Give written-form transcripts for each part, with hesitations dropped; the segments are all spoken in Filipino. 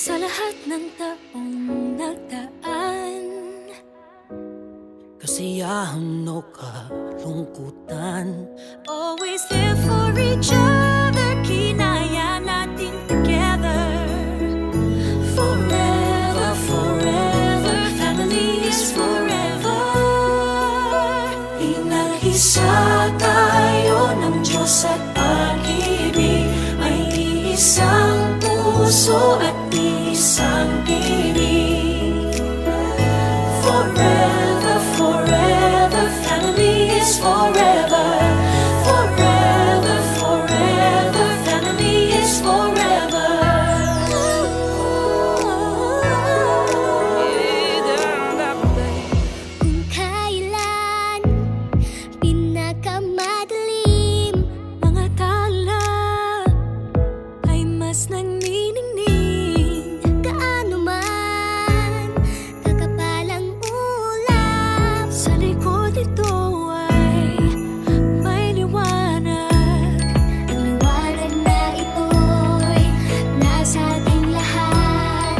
Sa lahat ng taong nagdaan, kasiyahan o kalungkutan, always there for each other, kinaya natin together. Forever, forever, family is forever. Inag-isa tayo ng Diyos at pag-ibig, may isang puso at isang tinig. Forever, forever, family is forever. Forever, forever, family is forever. Kung kailan pinakamadilim, mga tala ay mas nagniningning. Gaano man kakapalang ulap, sa likod ito ay may liwanag. Ang liwanag na ito'y nasa ating lahat,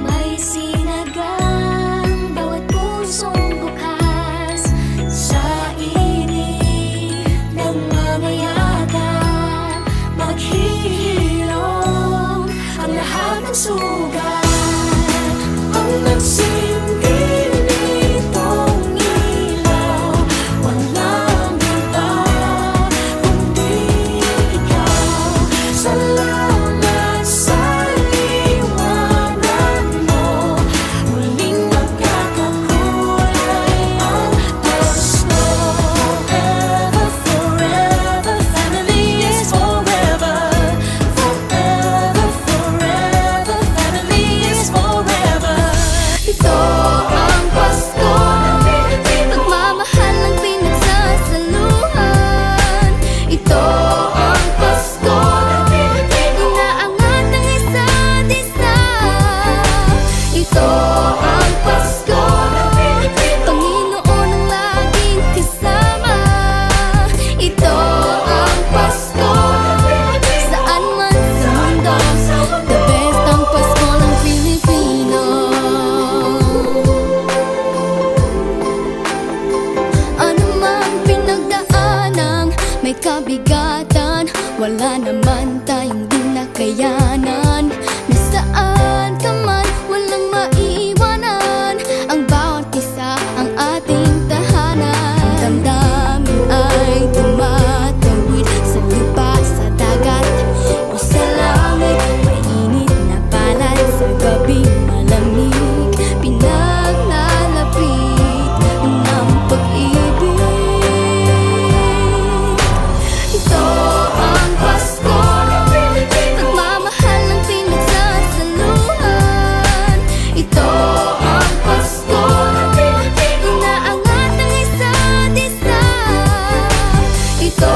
may sinagang bawat pusong bukas. Sa init ng mga yakan, maghihilom ang lahat ng sugat. Ang nagsindi nitong ilaw, walang iba kundi ikaw. Salamat sa liwanag mo, muling magkakakulay ang gusto. Forever, forever, family is forever. Forever, forever, family is forever. Ito ang Pasko, pagmamahal ang pinagsasaluhan. Ito ang Pasko, inaangat ng isa't isa. Ito ang Pasko, Panginoon ang laging kasama. Ito ang Pasko, saan man sa mundo, the best ang Pasko ng Pilipino. Ano mang pinagdaanang may kabigatan, wala naman tayong di nakayanan. Nasaan ka man, walang maiiwanan, ang bawat isa ang ating tahanan. Damdamin ay tumatawid sa lupa, sa dagat o sa langit. Mainit na palad sa gabing malamig, pinaglalapit ng pag-ibig. Ito ang Pasko, pagmamahal ang pinagsasaluhan. Ito ang Pasko, inaangat ng isa't isa. Ito